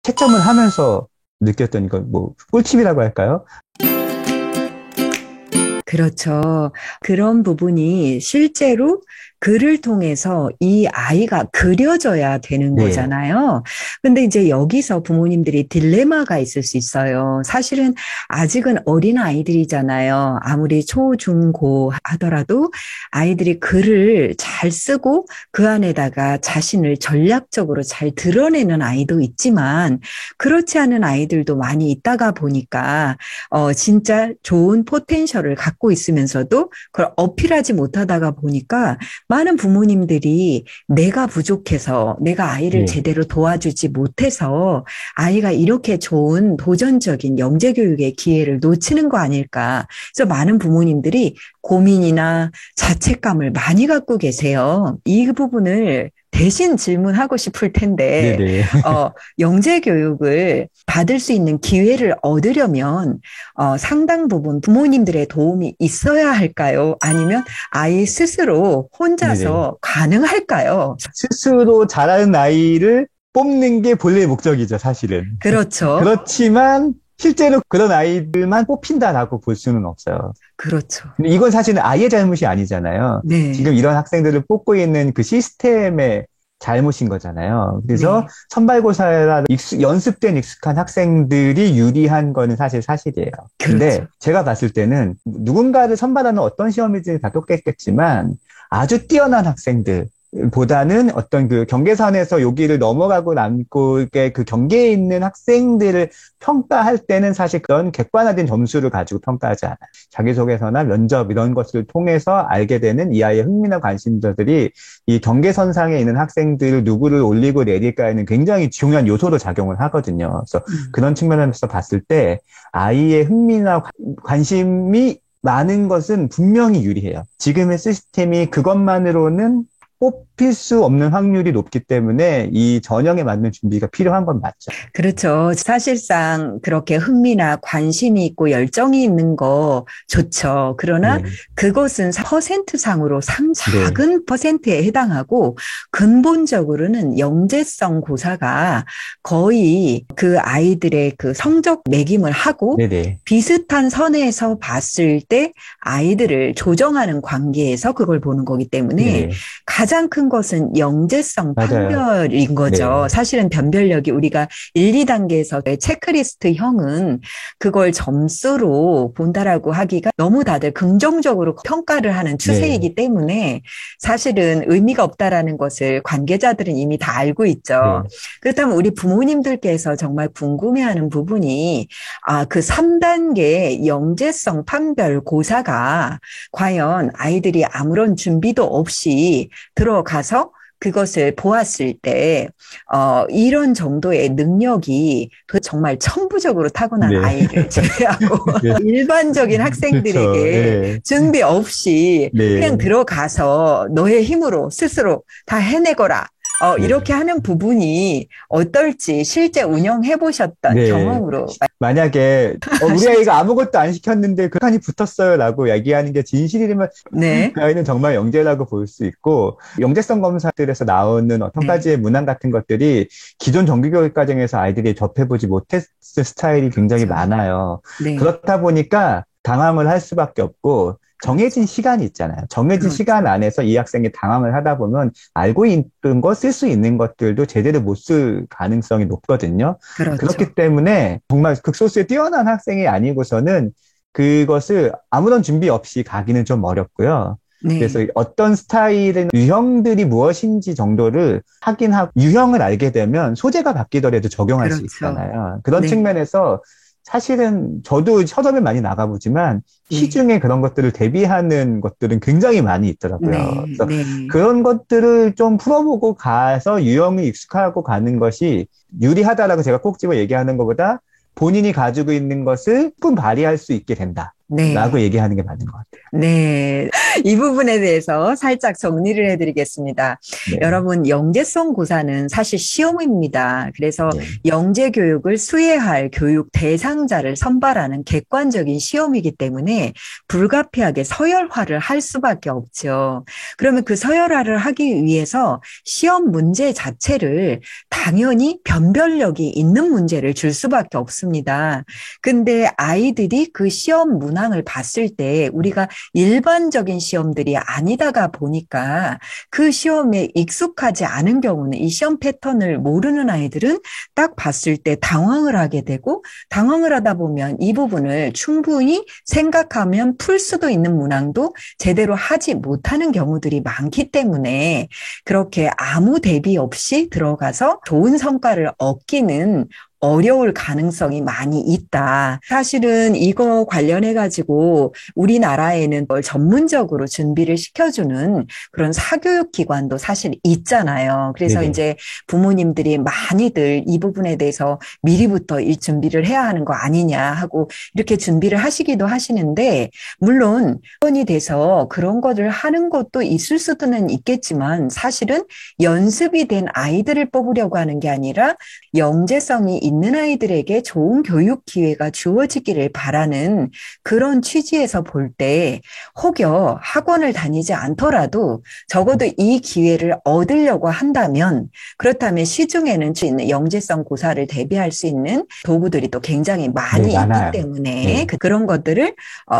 채점을 하면서 느꼈던 건 뭐 꿀팁이라고 할까요? 그렇죠. 그런 부분이 실제로 글을 통해서 이 아이가 그려져야 되는 네. 거잖아요. 근데 이제 여기서 부모님들이 딜레마가 있을 수 있어요. 사실은 아직은 어린 아이들이잖아요. 아무리 초, 중, 고 하더라도 아이들이 글을 잘 쓰고 그 안에다가 자신을 전략적으로 잘 드러내는 아이도 있지만 그렇지 않은 아이들도 많이 있다가 보니까 진짜 좋은 포텐셜을 갖고 있으면서도 그걸 어필하지 못하다가 보니까 많은 부모님들이 내가 부족해서 내가 아이를 네. 제대로 도와주지 못해서 아이가 이렇게 좋은 도전적인 영재교육의 기회를 놓치는 거 아닐까. 그래서 많은 부모님들이 고민이나 자책감을 많이 갖고 계세요. 이 부분을 대신 질문하고 싶을 텐데, 네네. 영재교육을 받을 수 있는 기회를 얻으려면, 상당 부분 부모님들의 도움이 있어야 할까요? 아니면 아이 스스로 네네. 혼자서 가능할까요? 스스로 잘하는 아이를 뽑는 게 본래의 목적이죠, 사실은. 그렇죠. 그렇지만 실제로 그런 아이들만 뽑힌다라고 볼 수는 없어요. 그렇죠. 근데 이건 사실은 아이의 잘못이 아니잖아요. 네, 지금 이런 학생들을 뽑고 있는 그 시스템의 잘못인 거잖아요. 그래서 네, 선발고사라 연습된 익숙한 학생들이 유리한 거는 사실이에요. 그렇죠. 근데 제가 봤을 때는 누군가를 선발하는 어떤 시험이든 다 똑같겠지만 아주 뛰어난 학생들, 보다는 어떤 그 경계선에서 여기를 넘어가고 남고의 그 경계에 있는 학생들을 평가할 때는 사실 그런 객관화된 점수를 가지고 평가하지 않아요. 자기소개서나 면접 이런 것을 통해서 알게 되는 이 아이의 흥미나 관심사들이 이 경계선상에 있는 학생들을 누구를 올리고 내릴까에는 굉장히 중요한 요소로 작용을 하거든요. 그래서 음. 그런 측면에서 봤을 때 아이의 흥미나 관심이 많은 것은 분명히 유리해요. 지금의 시스템이 그것만으로는 뽑힐 수 없는 확률이 높기 때문에 이 전형에 맞는 준비가 필요한 건 맞죠. 그렇죠. 사실상 그렇게 흥미나 관심이 있고 열정이 있는 거 좋죠. 그러나 네, 그것은 퍼센트상으로 네, 작은 퍼센트에 해당하고 근본적으로는 영재성 고사가 거의 그 아이들의 그 성적 매김을 하고 네네, 비슷한 선에서 봤을 때 아이들을 조정하는 관계에서 그걸 보는 거기 때문에 네네, 가장 큰 것은 영재성 맞아요. 판별인 거죠. 네, 사실은 변별력이 우리가 1, 2단계에서 체크리스트형은 그걸 점수로 본다라고 하기가 너무 다들 긍정적으로 평가를 하는 네, 추세이기 때문에 사실은 의미가 없다라는 것을 관계자들은 이미 다 알고 있죠. 네, 그렇다면 우리 부모님들께서 정말 궁금해하는 부분이 그 3단계 영재성 판별 고사가 과연 아이들이 아무런 준비도 없이 들어가서 그것을 보았을 때, 이런 정도의 능력이 정말 천부적으로 타고난 네, 아이를 제외하고 네, 일반적인 그렇죠. 학생들에게 네, 준비 없이 그냥 네, 들어가서 너의 힘으로 스스로 다 해내거라. 네. 이렇게 하는 부분이 어떨지 실제 운영해 보셨던 네. 경험으로 만약에 우리 말씀하시죠. 아이가 아무것도 안 시켰는데 그 칸이 붙었어요라고 얘기하는 게 진실이면 네, 그 아이는 정말 영재라고 볼 수 있고 영재성 검사들에서 나오는 어떤 네, 가지의 문항 같은 것들이 기존 정규교육 과정에서 아이들이 접해보지 못했을 스타일이 굉장히 그렇죠. 많아요. 네, 그렇다 보니까 당황을 할 수밖에 없고 정해진 그렇죠. 시간이 있잖아요. 정해진 시간 그렇죠. 안에서 이 학생이 당황을 하다 보면 알고 있던 거, 쓸 수 있는 것들도 제대로 못 쓸 가능성이 높거든요. 그렇죠. 그렇기 때문에 정말 극소수의 뛰어난 학생이 아니고서는 그것을 아무런 준비 없이 가기는 좀 어렵고요. 그래서 네, 어떤 스타일은 유형들이 무엇인지 정도를 확인하고 유형을 알게 되면 소재가 바뀌더라도 적용할 수 그렇죠. 있잖아요. 그런 네, 측면에서 사실은 저도 서점에 많이 나가보지만 네, 시중에 그런 것들을 대비하는 것들은 굉장히 많이 있더라고요. 네, 그래서 네. 그런 것들을 좀 풀어보고 가서 유형이 익숙하고 가는 것이 유리하다라고 제가 꼭 집어 얘기하는 것보다 본인이 가지고 있는 것을 조금 발휘할 수 있게 된다. 라고 네. 얘기하는 게 맞는 것 같아요. 네. 이 부분에 대해서 살짝 정리를 해드리겠습니다. 네. 여러분, 영재성 고사는 사실 시험입니다. 그래서 네. 영재 교육을 수혜할 교육 대상자를 선발하는 객관적인 시험이기 때문에 불가피하게 서열화를 할 수밖에 없죠. 그러면 그 서열화를 하기 위해서 시험 문제 자체를 당연히 변별력이 있는 문제를 줄 수밖에 없습니다. 근데 아이들이 그 시험 문항을 봤을 때 우리가 일반적인 시험들이 아니다가 보니까 그 시험에 익숙하지 않은 경우는 이 시험 패턴을 모르는 아이들은 딱 봤을 때 당황을 하게 되고 당황을 하다 보면 이 부분을 충분히 생각하면 풀 수도 있는 문항도 제대로 하지 못하는 경우들이 많기 때문에 그렇게 아무 대비 없이 들어가서 좋은 성과를 얻기는 어려울 가능성이 많이 있다. 사실은 이거 관련해가지고 우리나라에는 뭘 전문적으로 준비를 시켜주는 그런 사교육 기관도 사실 있잖아요. 그래서 네네. 이제 부모님들이 많이들 이 부분에 대해서 미리부터 이 준비를 해야 하는 거 아니냐 하고 이렇게 준비를 하시기도 하시는데, 물론 번이 돼서 그런 것을 하는 것도 있을 수는 있겠지만 사실은 연습이 된 아이들을 뽑으려고 하는 게 아니라 영재성이 있는 아이들에게 좋은 교육 기회가 주어지기를 바라는 그런 취지에서 볼 때 혹여 학원을 다니지 않더라도 적어도 이 기회를 얻으려고 한다면, 그렇다면 시중에는 수 있는 영재성 고사를 대비할 수 있는 도구들이 또 굉장히 많이 네, 많아요. 있기 때문에 네. 그런 것들을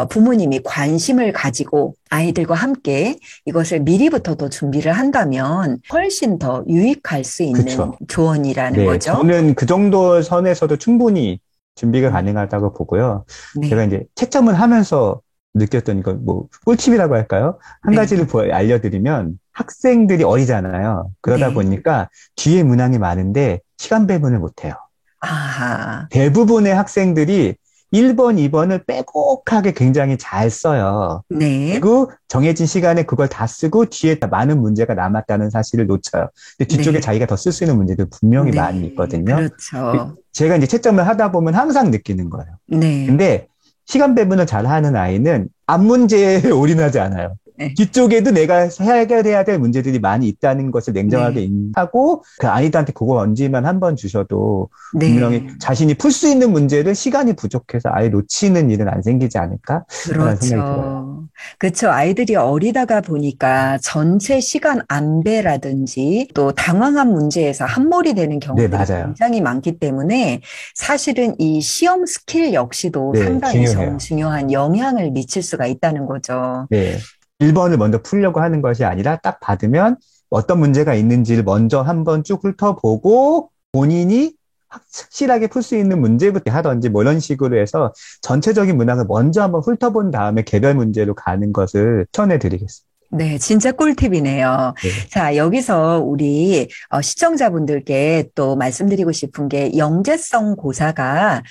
부모님이 관심을 가지고 아이들과 함께 이것을 미리부터 더 준비를 한다면 훨씬 더 유익할 수 있는 그쵸. 조언이라는 네, 거죠. 저는 그 정도 선에서도 충분히 준비가 가능하다고 보고요. 네. 제가 이제 채점을 하면서 느꼈던 건 뭐 꿀팁이라고 할까요? 한 네. 가지를 알려드리면, 학생들이 어리잖아요. 그러다 네. 보니까 뒤에 문항이 많은데 시간 배분을 못해요. 아하. 대부분의 학생들이 1번, 2번을 빼곡하게 굉장히 잘 써요. 네. 그리고 정해진 시간에 그걸 다 쓰고 뒤에 많은 문제가 남았다는 사실을 놓쳐요. 근데 뒤쪽에 네. 자기가 더 쓸 수 있는 문제들 분명히 네. 많이 있거든요. 그렇죠. 제가 이제 채점을 하다 보면 항상 느끼는 거예요. 네. 근데 시간 배분을 잘 하는 아이는 앞 문제에 올인하지 않아요. 네. 뒤쪽에도 내가 해결해야 될 문제들이 많이 있다는 것을 냉정하게 네. 인하고 그 아이들한테 그거 언지만 한 번 주셔도 네. 분명히 자신이 풀 수 있는 문제를 시간이 부족해서 아예 놓치는 일은 안 생기지 않을까? 라는 생각이 들어요. 그렇죠. 그렇죠. 아이들이 어리다가 보니까 전체 시간 안배라든지 또 당황한 문제에서 한몰이 되는 네, 경우들이 맞아요. 굉장히 많기 때문에 사실은 이 시험 스킬 역시도 네, 상당히 중요해요. 중요한 영향을 미칠 수가 있다는 거죠. 네. 1번을 먼저 풀려고 하는 것이 아니라 딱 받으면 어떤 문제가 있는지를 먼저 한번 쭉 훑어보고 본인이 확실하게 풀 수 있는 문제부터 하든지 뭐 이런 식으로 해서 전체적인 문항을 먼저 한번 훑어본 다음에 개별 문제로 가는 것을 추천해드리겠습니다. 네, 진짜 꿀팁이네요. 네. 자, 여기서 우리 시청자분들께 또 말씀드리고 싶은 게 영재성 고사가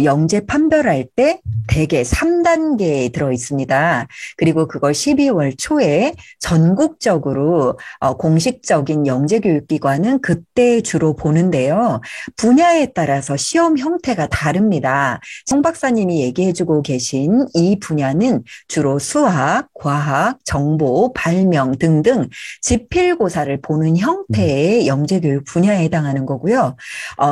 영재 판별할 때 대개 3단계에 들어 있습니다. 그리고 그걸 12월 초에 전국적으로 공식적인 영재교육기관은 그때 주로 보는데요. 분야에 따라서 시험 형태가 다릅니다. 송 박사님이 얘기해주고 계신 이 분야는 주로 수학, 과학, 정보, 발명 등등 지필고사를 보는 형태의 영재교육 분야에 해당하는 거고요.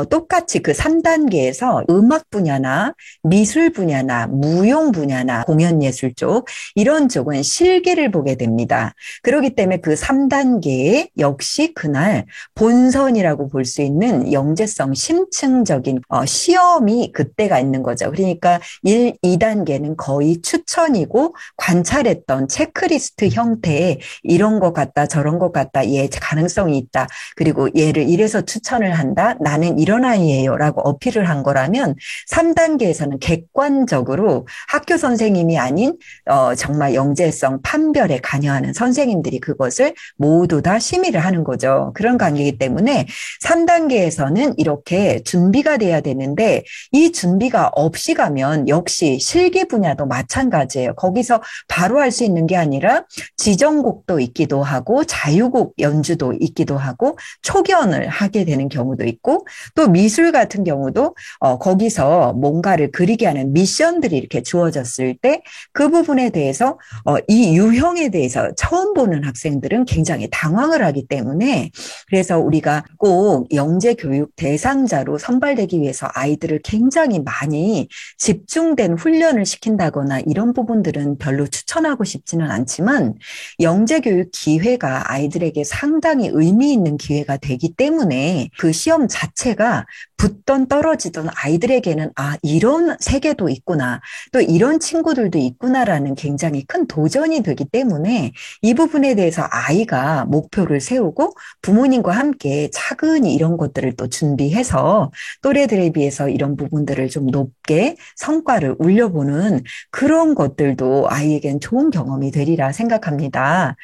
똑같이 그 3단계에서 음악 분야나 미술 분야나 무용 분야나 공연예술 쪽 이런 쪽은 실기를 보게 됩니다. 그렇기 때문에 그 3단계에 역시 그날 본선이라고 볼 수 있는 영재성 심층적인 시험이 그때가 있는 거죠. 그러니까 1, 2단계는 거의 추천이고 관찰했던 체크리스트 형태의 이런 것 같다 저런 것 같다 얘 가능성이 있다 그리고 얘를 이래서 추천을 한다 나는 이런 아이예요 라고 어필을 한 거라면 3단계에서는 객관적으로 학교 선생님이 아닌 정말 영재성 판별에 관여하는 선생님들이 그것을 모두 다 심의를 하는 거죠. 그런 관계이기 때문에 3단계에서는 이렇게 준비가 돼야 되는데 이 준비가 없이 가면 역시 실기 분야도 마찬가지예요. 거기서 바로 할 수 있는 게 아니라 지정곡도 있기도 하고 자유곡 연주도 있기도 하고 초견을 하게 되는 경우도 있고 또 미술 같은 경우도 거기서 뭔가를 그리게 하는 미션들이 이렇게 주어졌을 때 그 부분에 대해서 이 유형에 대해서 처음 보는 학생들은 굉장히 당황을 하기 때문에 그래서 우리가 꼭 영재교육 대상자로 선발되기 위해서 아이들을 굉장히 많이 집중된 훈련을 시킨다거나 이런 부분들은 별로 추천하고 싶지는 않지만 영재교육 기회가 아이들에게 상당히 의미 있는 기회가 되기 때문에 그 시험 자체가 붙던 떨어지던 아이들에게는 이런 세계도 있구나 또 이런 친구들도 있구나라는 굉장히 큰 도전이 되기 때문에 이 부분에 대해서 아이가 목표를 세우고 부모님과 함께 차근히 이런 것들을 또 준비해서 또래들에 비해서 이런 부분들을 좀 높게 성과를 올려보는 그런 것들도 아이에겐 좋은 경험이 되리라 생각합니다.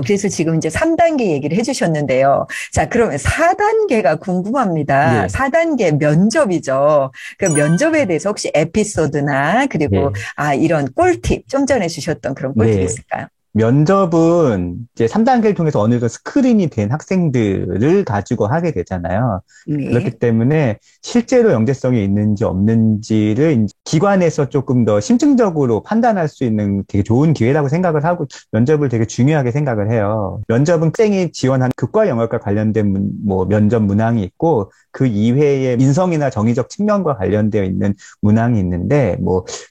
그래서 지금 이제 3단계 얘기를 해주셨는데요. 자, 그러면 4단계가 궁금합니다. 네. 4단계 면접이죠. 그 면접에 대해서 혹시 에피소드나 그리고 네. 이런 꿀팁, 좀 전에 주셨던 그런 꿀팁이 네. 있을까요? 면접은 이제 3단계를 통해서 어느 정도 스크린이 된 학생들을 가지고 하게 되잖아요. 네. 그렇기 때문에 실제로 영재성이 있는지 없는지를 이제 기관에서 조금 더 심층적으로 판단할 수 있는 되게 좋은 기회라고 생각을 하고 면접을 되게 중요하게 생각을 해요. 면접은 학생이 지원한 극과 영역과 관련된 면접 문항이 있고 그 이외에 인성이나 정의적 측면과 관련되어 있는 문항이 있는데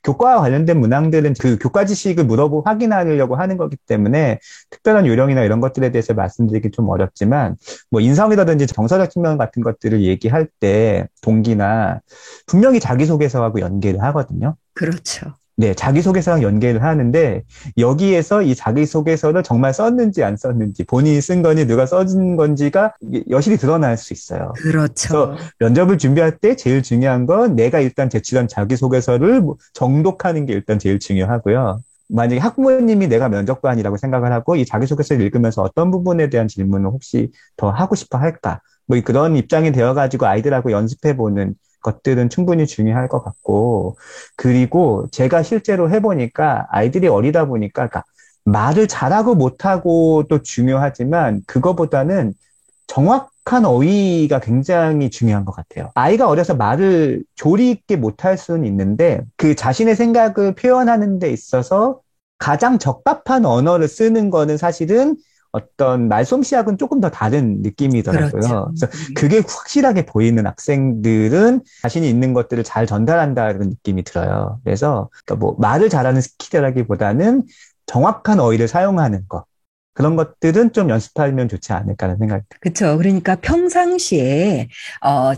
교과와 관련된 문항들은 그 교과 지식을 물어보고 확인하려고 하는 거기 때문에 특별한 요령이나 이런 것들에 대해서 말씀드리기 좀 어렵지만 인성이라든지 정서적 측면 같은 것들을 얘기할 때 동기나 분명히 자기소개서하고 연계를 하거든요. 그렇죠. 네, 자기소개서랑 연계를 하는데 여기에서 이 자기소개서를 정말 썼는지 안 썼는지 본인이 쓴 건지 누가 써준 건지가 여실히 드러날 수 있어요. 그래서 그렇죠. 면접을 준비할 때 제일 중요한 건 내가 일단 제출한 자기소개서를 정독하는 게 일단 제일 중요하고요. 만약에 학부모님이 내가 면접관이라고 생각을 하고 이 자기소개서를 읽으면서 어떤 부분에 대한 질문을 혹시 더 하고 싶어 할까? 그런 입장이 되어가지고 아이들하고 연습해보는 것들은 충분히 중요할 것 같고, 그리고 제가 실제로 해보니까 아이들이 어리다 보니까, 그러니까 말을 잘하고 못하고도 중요하지만 그거보다는 정확한 어휘가 굉장히 중요한 것 같아요. 아이가 어려서 말을 조리 있게 못할 수는 있는데 그 자신의 생각을 표현하는 데 있어서 가장 적합한 언어를 쓰는 거는 사실은 어떤 말솜씨하고는 조금 더 다른 느낌이더라고요. 그렇죠. 그래서 그게 확실하게 보이는 학생들은 자신이 있는 것들을 잘 전달한다는 느낌이 들어요. 그래서 그러니까 말을 잘하는 스킬이라기보다는 정확한 어휘를 사용하는 것. 그런 것들은 좀 연습하면 좋지 않을까라는 생각이 듭니다. 그렇죠. 그러니까 평상시에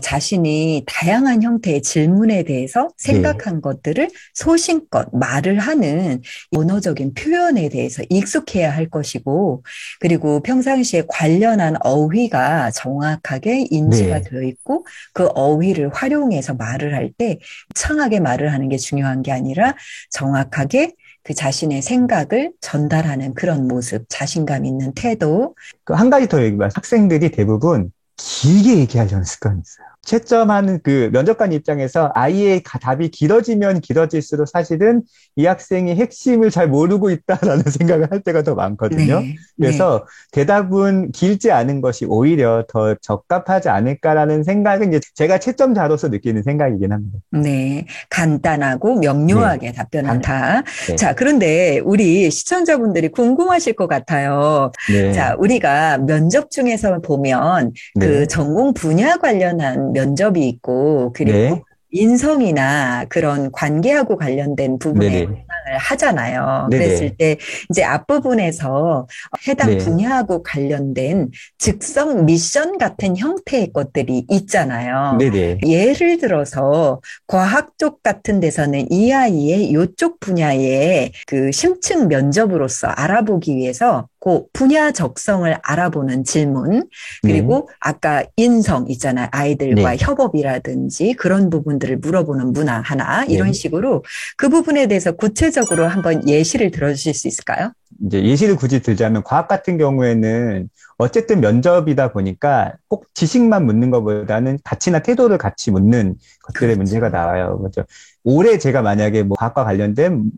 자신이 다양한 형태의 질문에 대해서 네. 생각한 것들을 소신껏 말을 하는 언어적인 표현에 대해서 익숙해야 할 것이고, 그리고 평상시에 관련한 어휘가 정확하게 인지가 네. 되어 있고, 그 어휘를 활용해서 말을 할 때 창하게 말을 하는 게 중요한 게 아니라 정확하게 그 자신의 생각을 전달하는 그런 모습, 자신감 있는 태도. 한 가지 더 얘기하면 학생들이 대부분 길게 얘기하려는 습관이 있어요. 채점하는 그 면접관 입장에서 아이의 답이 길어지면 길어질수록 사실은 이 학생이 핵심을 잘 모르고 있다라는 생각을 할 때가 더 많거든요. 네, 네. 그래서 대답은 길지 않은 것이 오히려 더 적합하지 않을까라는 생각은 이제 제가 채점자로서 느끼는 생각이긴 합니다. 네, 간단하고 네. 명료하게 답변한다. 네. 자, 그런데 우리 시청자분들이 궁금하실 것 같아요. 자, 네. 우리가 면접 중에서 보면 그 네. 전공 분야 관련한 면접이 있고, 네. 그리고 인성이나 그런 관계하고 관련된 부분에 네네. 해당을 하잖아요. 그랬을 네네. 때 이제 앞부분에서 해당 네. 분야하고 관련된 즉석 미션 같은 형태의 것들이 있잖아요. 네네. 예를 들어서 과학 쪽 같은 데서는 이 아이의 요쪽 분야의 그 심층 면접으로서 알아보기 위해서 그 분야 적성을 알아보는 질문, 네. 그리고 아까 인성 있잖아요. 아이들과 네. 협업이라든지 그런 부분들을 물어보는 문항 하나, 이런 네. 식으로 그 부분에 대해서 구체적으로 한번 예시를 들어주실 수 있을까요? 이제 예시를 굳이 들자면 과학 같은 경우에는 어쨌든 면접이다 보니까 꼭 지식만 묻는 것보다는 가치나 태도를 같이 묻는 것들의 그렇죠. 문제가 나와요. 그렇죠. 올해 제가 만약에 과학과 관련된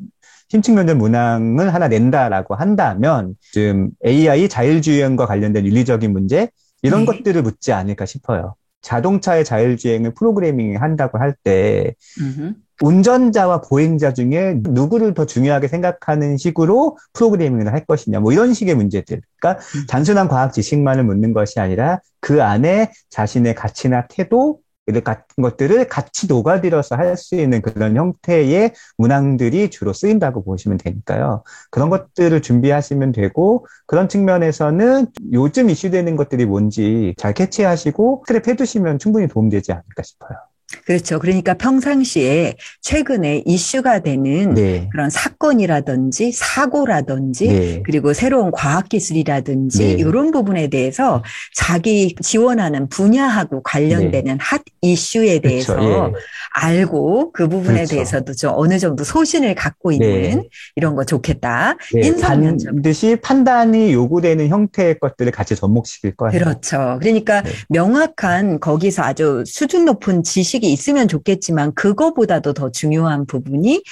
심층면접 문항을 하나 낸다라고 한다면 좀 AI 자율주행과 관련된 윤리적인 문제 이런 네. 것들을 묻지 않을까 싶어요. 자동차의 자율주행을 프로그래밍 한다고 할 때 음흠. 운전자와 보행자 중에 누구를 더 중요하게 생각하는 식으로 프로그래밍을 할 것이냐, 뭐 이런 식의 문제들. 그러니까 단순한 과학 지식만을 묻는 것이 아니라 그 안에 자신의 가치나 태도 같은 것들을 같이 녹아들여서 할 수 있는 그런 형태의 문항들이 주로 쓰인다고 보시면 되니까요. 그런 것들을 준비하시면 되고, 그런 측면에서는 요즘 이슈되는 것들이 뭔지 잘 캐치하시고 스크랩 해두시면 충분히 도움되지 않을까 싶어요. 그렇죠. 그러니까 평상시에 최근에 이슈가 되는 네, 그런 사건이라든지 사고라든지 네, 그리고 새로운 과학기술이라든지 네, 이런 부분에 대해서 자기 지원하는 분야하고 네. 관련되는 핫 이슈에 그렇죠. 대해서 예, 알고 그 부분에 그렇죠. 대해서도 좀 어느 정도 소신을 갖고 있는 네. 이런 거 좋겠다. 네, 인성면접. 반드시 판단이 요구되는 형태의 것들을 같이 접목시킬 거예요. 그렇죠. 그러니까 네, 명확한 거기서 아주 수준 높은 지식이 있으면 좋겠지만 그거보다도 더 중요한 부분이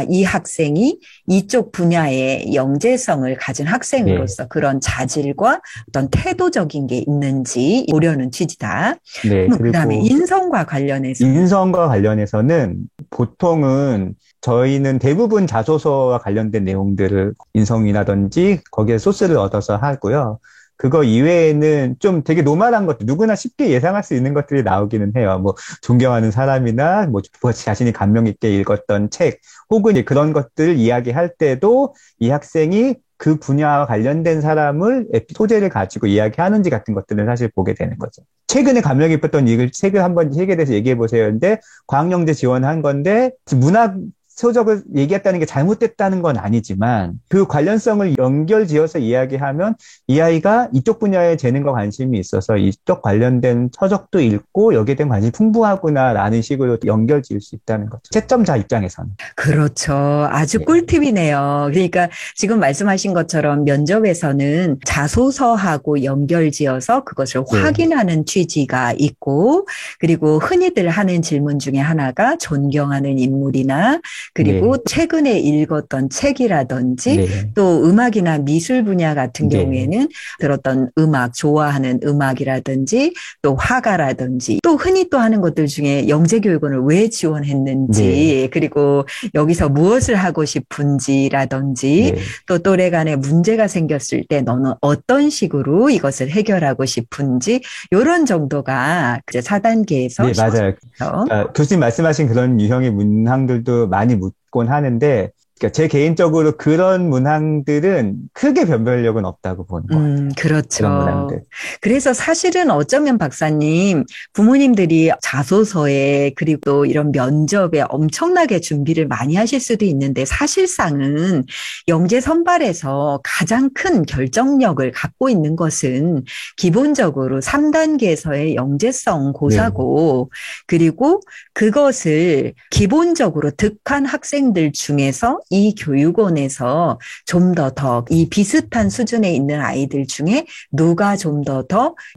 이 학생이 이쪽 분야의 영재성을 가진 네, 학생으로서 그런 자질과 어떤 태도적인 게 있는지 보려는 취지다. 네. 그다음에 그리고 인성과 관련해서는 인성과 관련해서는 보통은 저희는 대부분 자소서와 관련된 내용들을 인성이라든지 거기에 소스를 얻어서 하고요. 그거 이외에는 좀 되게 노멀한 것들, 누구나 쉽게 예상할 수 있는 것들이 나오기는 해요. 뭐, 존경하는 사람이나, 뭐, 자신이 감명 있게 읽었던 책, 혹은 이제 그런 것들을 이야기할 때도 이 학생이 그 분야와 관련된 사람을 소재를 가지고 이야기하는지 같은 것들을 사실 보게 되는 거죠. 최근에 감명 깊었던 이 책을 한번 책에 대해서 얘기해 보세요. 근데 과학영재 지원한 건데, 문학 소적을 얘기했다는 게 잘못됐다는 건 아니지만 그 관련성을 연결지어서 이야기하면 이 아이가 이쪽 분야에 재능과 관심이 있어서 이쪽 관련된 서적도 읽고 여기에 대한 관심이 풍부하구나라는 식으로 연결지을 수 있다는 거죠. 채점자 입장에서는. 그렇죠. 아주 네. 꿀팁이네요. 그러니까 지금 말씀하신 것처럼 면접에서는 자소서하고 연결지어서 그것을 네. 확인하는 취지가 있고, 그리고 흔히들 하는 질문 중에 하나가 존경하는 인물이나, 그리고 네. 최근에 읽었던 책이라든지, 네. 또 음악이나 미술 분야 같은 네. 경우에는 들었던 음악, 좋아하는 음악이라든지, 또 화가라든지, 또 흔히 또 하는 것들 중에 영재교육원을 왜 네. 지원했는지, 그리고 여기서 무엇을 하고 싶은지라든지 네. 또 또래 간에 문제가 생겼을 때 너는 어떤 식으로 이것을 해결하고 싶은지 이런 정도가 이제 4단계에서 네, 맞아요. 교수님 말씀하신 그런 유형의 문항들도 많이 묻곤 하는데, 그러니까 제 개인적으로 그런 문항들은 크게 변별력은 없다고 보는 것 같아요. 그런 그렇죠. 문항들. 그래서 사실은 어쩌면 박사님, 부모님들이 자소서에 그리고 또 이런 면접에 엄청나게 준비를 많이 하실 수도 있는데 사실상은 영재 선발에서 가장 큰 결정력을 갖고 있는 것은 기본적으로 3단계에서의 영재성 네, 고사고 그리고 그것을 기본적으로 득한 학생들 중에서 이 교육원에서 좀 더 이 비슷한 수준에 있는 아이들 중에 누가 좀 더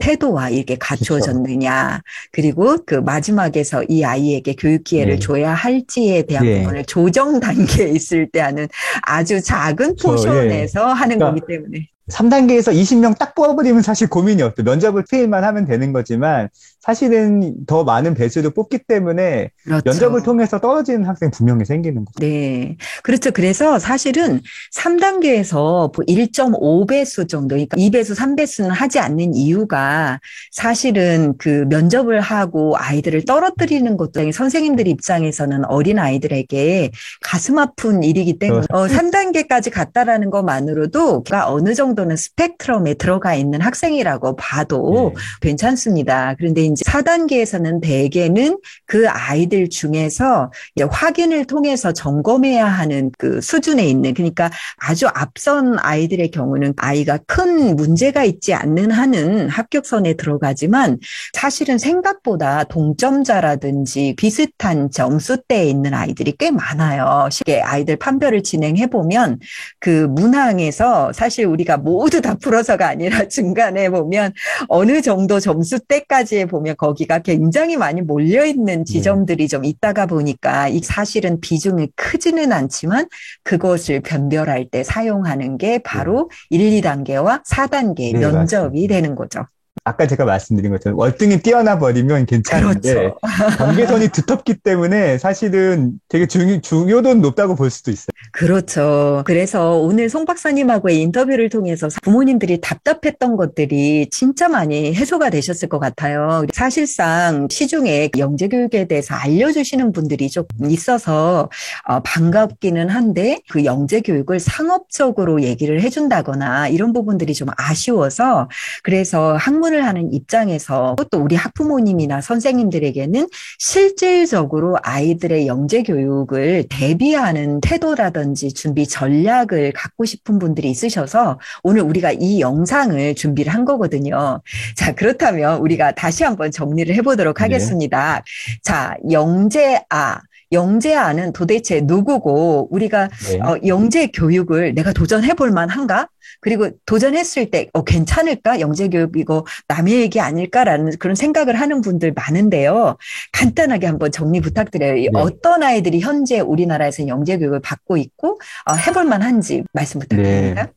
태도와 이렇게 그렇죠. 갖추어졌느냐. 그리고 그 마지막에서 이 아이에게 교육 기회를 네, 줘야 할지에 대한 네. 부분을 조정 단계에 있을 때 하는 아주 작은 예. 포션에서 하는 거기 그러니까 때문에. 3단계에서 20명 딱 뽑아버리면 사실 고민이 없죠. 면접을 페일만 하면 되는 거지만 사실은 더 많은 배수를 뽑기 때문에 면접을 그렇죠. 통해서 떨어지는 학생 분명히 생기는 거죠. 네. 그렇죠. 그래서 사실은 3단계에서 1.5배수 정도, 그러니까 2배수, 3배수는 하지 않는 이유가 사실은 그 면접을 하고 아이들을 떨어뜨리는 것도 선생님들 입장에서는 어린 아이들에게 가슴 아픈 일이기 때문에 3단계까지 갔다라는 것만으로도 어느 정도는 스펙트럼에 들어가 있는 학생이라고 봐도 네. 괜찮습니다. 그런데 이제 4단계에서는 대개는 그 아이들 중에서 이제 확인을 통해서 점검해야 하는 그 수준에 있는 그러니까 아주 앞선 아이들의 경우는 아이가 큰 문제가 있지 않는 한은 합격선에 들어가지만 사실은 생각보다 동점자라든지 비슷한 점수대에 있는 아이들이 꽤 많아요. 쉽게 아이들 판별을 진행해 보면 그 문항에서 사실 우리가 모두 다 풀어서가 아니라 중간에 보면 어느 정도 점수대까지에 보면 보면 거기가 굉장히 많이 몰려있는 지점들이 좀 있다가 보니까 이 사실은 비중이 크지는 않지만 그것을 변별할 때 사용하는 게 바로 1, 2단계와 4단계의 네, 면접이 맞습니다. 되는 거죠. 아까 제가 말씀드린 것처럼 월등히 뛰어나 버리면 괜찮은데 그렇죠. 경계선이 두텁기 때문에 사실은 되게 중요도는 높다고 볼 수도 있어요. 그렇죠. 그래서 오늘 송 박사님하고의 인터뷰를 통해서 부모님들이 답답했던 것들이 진짜 많이 해소가 되셨을 것 같아요. 사실상 시중에 영재교육에 대해서 알려주시는 분들이 좀 있어서 반갑기는 한데 그 영재교육을 상업적으로 얘기를 해준다거나 이런 부분들이 좀 아쉬워서 그래서 학문을 하는 입장에서 또 우리 학부모님이나 선생님들에게는 실질적으로 아이들의 영재교육을 대비하는 태도라든지 준비 전략을 갖고 싶은 분들이 있으셔서 오늘 우리가 이 영상을 준비를 한 거거든요. 자, 그렇다면 우리가 다시 한번 정리를 해보도록 네. 하겠습니다. 자, 영재아는 도대체 누구고 우리가 네. 영재 교육을 내가 도전해 볼 만한가? 그리고 도전했을 때 괜찮을까? 영재 교육 이거 남의 얘기 아닐까라는 그런 생각을 하는 분들 많은데요. 간단하게 한번 정리 부탁드려요. 네. 어떤 아이들이 현재 우리나라에서 영재 교육을 받고 있고 해볼 만한지 말씀 네. 부탁드립니다.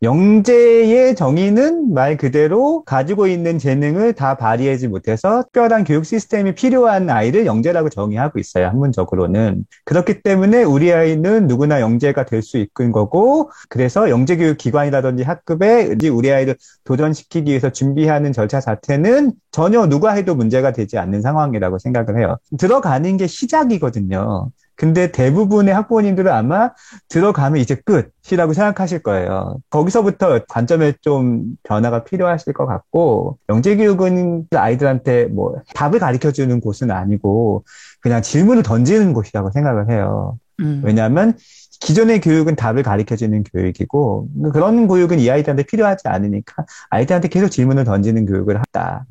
영재의 정의는 말 그대로 가지고 있는 재능을 다 발휘하지 못해서 특별한 교육 시스템이 필요한 아이를 영재라고 정의하고 있어요. 학문적으로는. 그렇기 때문에 우리 아이는 누구나 영재가 될 수 있는 거고 그래서 영재교육 기관이라든지 학급에 우리 아이를 도전시키기 위해서 준비하는 절차 자체는 전혀 누가 해도 문제가 되지 않는 상황이라고 생각을 해요. 들어가는 게 시작이거든요. 근데 대부분의 학부모님들은 아마 들어가면 이제 끝이라고 생각하실 거예요. 거기서부터 관점에 좀 변화가 필요하실 것 같고, 영재교육은 아이들한테 뭐 답을 가르쳐 주는 곳은 아니고, 그냥 질문을 던지는 곳이라고 생각을 해요. 왜냐하면 기존의 교육은 답을 가르쳐 주는 교육이고, 그런 교육은 이 아이들한테 필요하지 않으니까 아이들한테 계속 질문을 던지는 교육을 한다.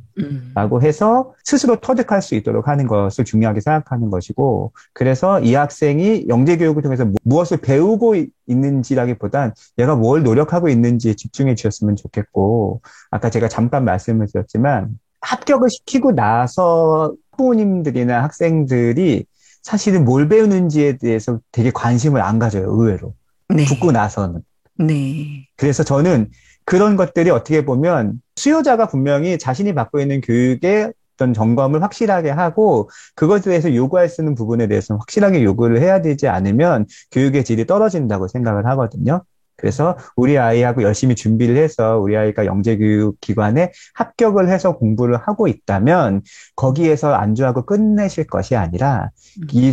라고 해서 스스로 터득할 수 있도록 하는 것을 중요하게 생각하는 것이고 그래서 이 학생이 영재교육을 통해서 무엇을 배우고 있는지라기보단 얘가 뭘 노력하고 있는지에 집중해 주셨으면 좋겠고 아까 제가 잠깐 말씀을 드렸지만 합격을 시키고 나서 부모님들이나 학생들이 사실은 뭘 배우는지에 대해서 되게 관심을 안 가져요. 의외로. 네. 붙고 나서는. 네. 그래서 저는 그런 것들이 어떻게 보면 수요자가 분명히 자신이 받고 있는 교육의 어떤 점검을 확실하게 하고 그것에 대해서 요구할 수 있는 부분에 대해서는 확실하게 요구를 해야 되지 않으면 교육의 질이 떨어진다고 생각을 하거든요. 그래서 우리 아이하고 열심히 준비를 해서 우리 아이가 영재교육기관에 합격을 해서 공부를 하고 있다면 거기에서 안주하고 끝내실 것이 아니라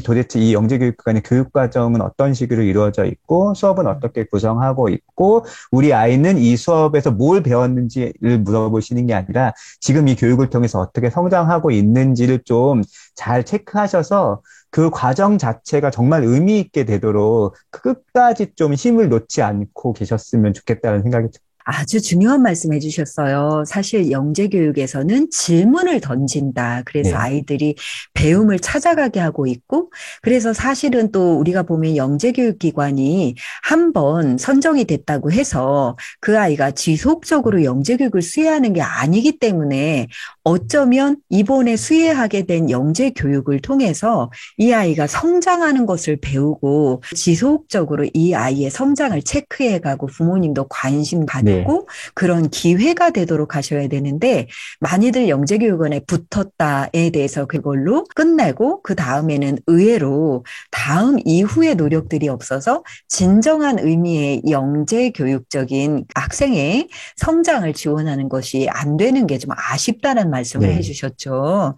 도대체 이 영재교육기관의 교육과정은 어떤 식으로 이루어져 있고 수업은 어떻게 구성하고 있고 우리 아이는 이 수업에서 뭘 배웠는지를 물어보시는 게 아니라 지금 이 교육을 통해서 어떻게 성장하고 있는지를 좀 잘 체크하셔서 그 과정 자체가 정말 의미 있게 되도록 끝까지 좀 힘을 놓지 않고 계셨으면 좋겠다는 생각이 듭니다. 아주 중요한 말씀 해주셨어요. 사실 영재교육에서는 질문을 던진다. 그래서 네. 아이들이 배움을 찾아가게 하고 있고, 그래서 사실은 또 우리가 보면 영재교육기관이 한번 선정이 됐다고 해서 그 아이가 지속적으로 영재교육을 수혜하는 게 아니기 때문에 어쩌면 이번에 수혜하게 된 영재교육을 통해서 이 아이가 성장하는 것을 배우고 지속적으로 이 아이의 성장을 체크해가고 부모님도 관심 갖고 네. 그런 기회가 되도록 하셔야 되는데 많이들 영재교육원에 붙었다에 대해서 그걸로 끝내고 그 다음에는 의외로 다음 이후의 노력들이 없어서 진정한 의미의 영재교육적인 학생의 성장을 지원하는 것이 안 되는 게 좀 아쉽다는 말씀을 네. 해주셨죠.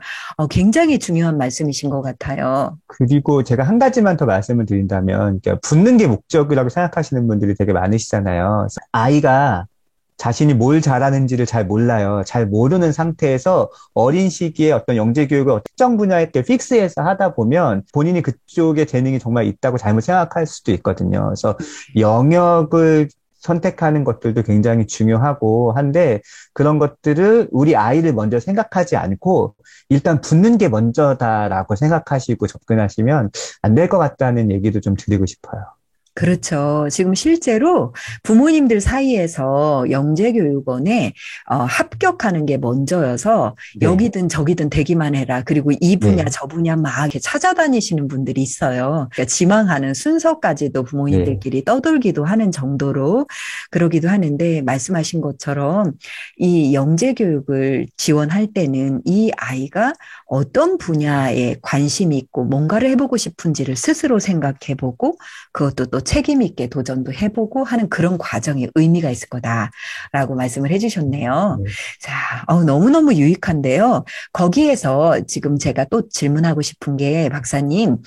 굉장히 중요한 말씀이신 것 같아요. 그리고 제가 한 가지만 더 말씀을 드린다면 그러니까 붙는 게 목적이라고 생각하시는 분들이 되게 많으시잖아요. 아이가 자신이 뭘 잘하는지를 잘 몰라요. 잘 모르는 상태에서 어린 시기에 어떤 영재교육을 특정 분야에 픽스해서 하다 보면 본인이 그쪽에 재능이 정말 있다고 잘못 생각할 수도 있거든요. 그래서 영역을 선택하는 것들도 굉장히 중요하고 한데 그런 것들을 우리 아이를 먼저 생각하지 않고 일단 붙는 게 먼저다라고 생각하시고 접근하시면 안 될 것 같다는 얘기도 좀 드리고 싶어요. 그렇죠. 지금 실제로 부모님들 사이에서 영재교육원에 합격하는 게 먼저여서 네, 여기든 저기든 되기만 해라. 그리고 이 분야 네, 저 분야 막 이렇게 찾아다니시는 분들이 있어요. 그러니까 지망하는 순서까지도 네, 부모님들끼리 떠돌기도 하는 정도로 그러기도 하는데 말씀하신 것처럼 이 영재교육을 지원할 때는 이 아이가 어떤 분야에 관심이 있고 뭔가를 해보고 싶은지를 스스로 생각해보고 그것도 또 책임 있게 도전도 해보고 하는 그런 과정에 의미가 있을 거다라고 말씀을 해주셨네요. 네. 자, 너무너무 유익한데요. 거기에서 지금 제가 또 질문하고 싶은 게 박사님,